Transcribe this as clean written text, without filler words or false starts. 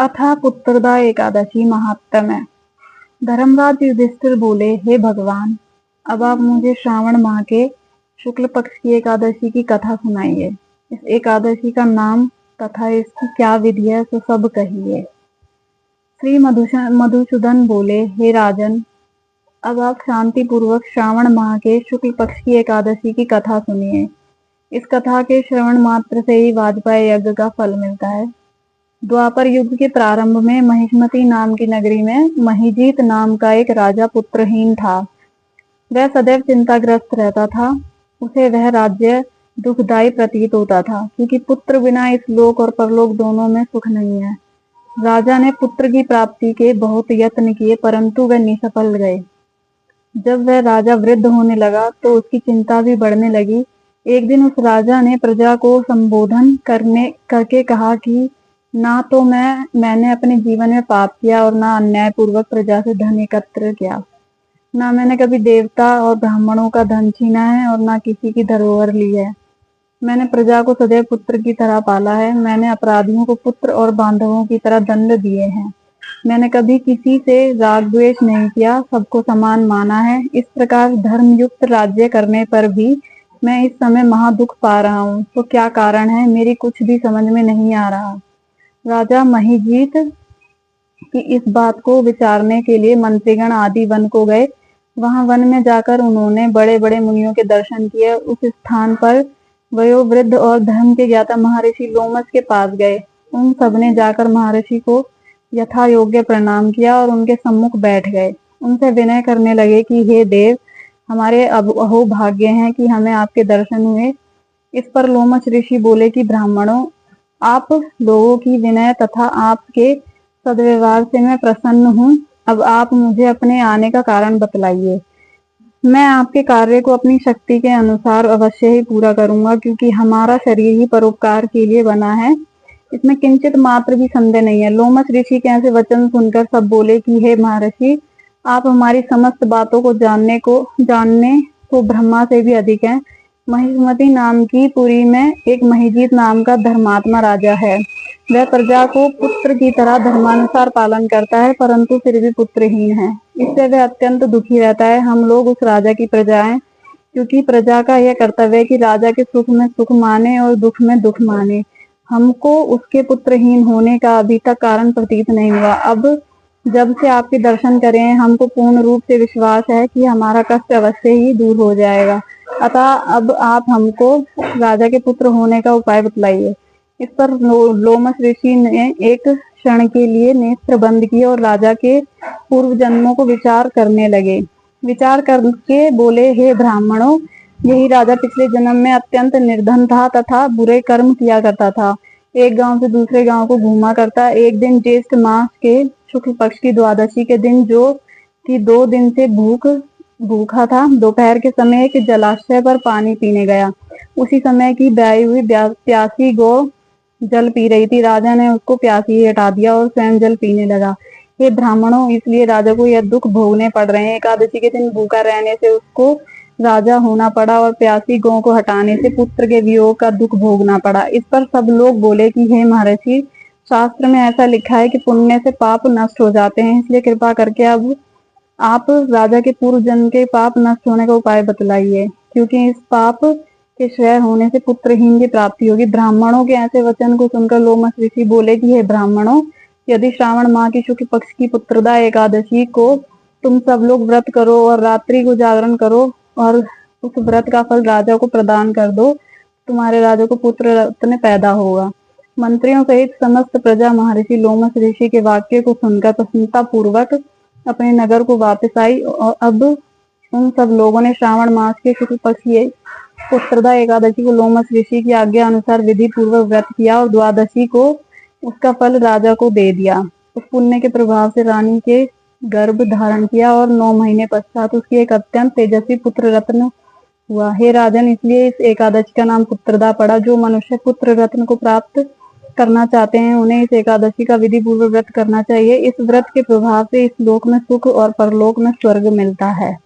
अथा पुत्रदा एकादशी महात्म्य। धर्मराज युधिष्ठिर बोले, हे भगवान, अब आप मुझे श्रावण माह के शुक्ल पक्ष की एकादशी की कथा सुनाइए। इस एकादशी का नाम तथा इसकी क्या विधि है तो सब कहिए। श्री मधुसूदन बोले, हे राजन, अब आप शांति पूर्वक श्रावण माह के शुक्ल पक्ष की एकादशी की कथा सुनिए। इस कथा के श्रवण मात्र से ही वाजपेयी यज्ञ का फल मिलता है। द्वापर युग के प्रारंभ में महिष्मती नाम की नगरी में महिजीत नाम का एक राजा पुत्रहीन था। वह सदैव चिंताग्रस्त रहता था। उसे वह राज्य दुखदायी प्रतीत होता था, क्योंकि पुत्र बिना इस लोक और परलोक दोनों में सुख नहीं है। राजा ने पुत्र की प्राप्ति के बहुत यत्न किए, परंतु वह निसफल गए। जब वह राजा वृद्ध होने लगा तो उसकी चिंता भी बढ़ने लगी। एक दिन उस राजा ने प्रजा को संबोधन करके कहा कि ना तो मैंने अपने जीवन में पाप किया और ना अन्याय पूर्वक प्रजा से धन एकत्र किया। ना मैंने कभी देवता और ब्राह्मणों का धन छीना है और ना किसी की धरोहर ली है। मैंने प्रजा को सदैव पुत्र की तरह पाला है। मैंने अपराधियों को पुत्र और बांधवों की तरह दंड दिए हैं। मैंने कभी किसी से राग द्वेष नहीं किया, सबको समान माना है। इस प्रकार धर्मयुक्त राज्य करने पर भी मैं इस समय महादुख पा रहा हूँ। तो क्या कारण है, मेरी कुछ भी समझ में नहीं आ रहा। राजा महिजीत की इस बात को विचारने के लिए मंत्रीगण आदि वन को गए। वहां वन में जाकर उन्होंने बड़े बड़े मुनियों के दर्शन किए। उस स्थान पर वयोवृद्ध और धर्म के ज्ञाता महर्षि लोमस के पास गए। उन सबने जाकर महर्षि को यथा योग्य प्रणाम किया और उनके सम्मुख बैठ गए। उनसे विनय करने लगे कि हे देव, हमारे अहो भाग्य हैं कि हमें आपके दर्शन हुए। इस पर लोमस ऋषि बोले कि ब्राह्मणों, आप लोगों की विनय तथा आपके सद्व्यवहार से मैं प्रसन्न हूँ। अब आप मुझे अपने आने का कारण बतलाइए। मैं आपके कार्य को अपनी शक्ति के अनुसार अवश्य ही पूरा करूंगा, क्योंकि हमारा शरीर ही परोपकार के लिए बना है, इसमें किंचित मात्र भी संदेह नहीं है। लोमस ऋषि के ऐसे वचन सुनकर सब बोले कि हे महर्षि, आप हमारी समस्त बातों को जानने को ब्रह्मा से भी अधिक हैं। महिष्मती नाम की पुरी में एक महिजीत नाम का धर्मात्मा राजा है। वह प्रजा को पुत्र की तरह धर्मानुसार पालन करता है, परंतु फिर भी पुत्रहीन है। इससे वह अत्यंत दुखी रहता है। हम लोग उस राजा की प्रजा हैं, क्योंकि प्रजा का यह कर्तव्य है कि राजा के सुख में सुख माने और दुख में दुख माने। हमको उसके पुत्रहीन होने का अभी तक कारण प्रतीत नहीं हुआ। अब जब से आपके दर्शन करे हैं, हमको पूर्ण रूप से विश्वास है कि हमारा कष्ट अवश्य ही दूर हो जाएगा। अतः अब आप हमको राजा के पुत्र होने का उपाय बतलाइए। इस पर लोमस ऋषि ने एक क्षण के लिए नेत्र बंद किए और राजा के पूर्व जन्मों को विचार करने लगे। विचार करके बोले, हे ब्राह्मणों, यही राजा पिछले जन्म में अत्यंत निर्धन था तथा बुरे कर्म किया करता था। एक गांव से दूसरे गांव को घूमा करता। एक दिन ज्येष्ठ मास के शुक्ल पक्ष की द्वादशी के दिन, जो कि 2 दिन से भूखा था, दोपहर के समय एक जलाशय पर पानी पीने गया। उसी समय की ब्याई हुई प्यासी गौ जल पी रही थी। राजा ने उसको प्यासी हटा दिया और स्वयं जल पीने लगा। हे ब्राह्मणों, इसलिए राजा को यह दुख भोगने पड़ रहे हैं। एकादशी के दिन भूखा रहने से उसको राजा होना पड़ा और प्यासी गौ को हटाने से पुत्र के वियोग का दुख भोगना पड़ा। इस पर सब लोग बोले कि हे महर्षि, शास्त्र में ऐसा लिखा है कि पुण्य से पाप नष्ट हो जाते हैं, इसलिए कृपा करके अब आप राजा के पूर्व जन्म के पाप नष्ट होने का उपाय बतलाइए, क्योंकि इस पाप के क्षय होने से पुत्रहीन की प्राप्ति होगी। ब्राह्मणों के ऐसे वचन को सुनकर लोमस ऋषि बोले कि हे ब्राह्मणों, यदि श्रावण माह की शुक्ल पक्ष की पुत्रदा एकादशी को तुम सब लोग व्रत करो और रात्रि को जागरण करो और उस व्रत का फल राजा को प्रदान कर दो, तुम्हारे राजा को पुत्र रत्न पैदा होगा। मंत्रियों सहित समस्त प्रजा महर्षि लोमस ऋषि के वाक्य को सुनकर प्रसन्नता पूर्वक अपने नगर को वापस आई। और अब उन सब लोगों ने श्रावण मास के शुक्ल पक्ष की पुत्रदा एकादशी को लोमस ऋषि की आज्ञा अनुसार विधि पूर्वक व्रत किया और द्वादशी को उसका फल राजा को दे दिया। उस पुण्य के प्रभाव से रानी के गर्भ धारण किया और 9 महीने पश्चात उसकी एक अत्यंत तेजस्वी पुत्र रत्न हुआ। हे राजन, इसलिए इस एकादशी का नाम पुत्रदा पड़ा। जो मनुष्य पुत्र रत्न को प्राप्त करना चाहते हैं, उन्हें इस एकादशी का विधि पूर्वक व्रत करना चाहिए। इस व्रत के प्रभाव से इस लोक में सुख और परलोक में स्वर्ग मिलता है।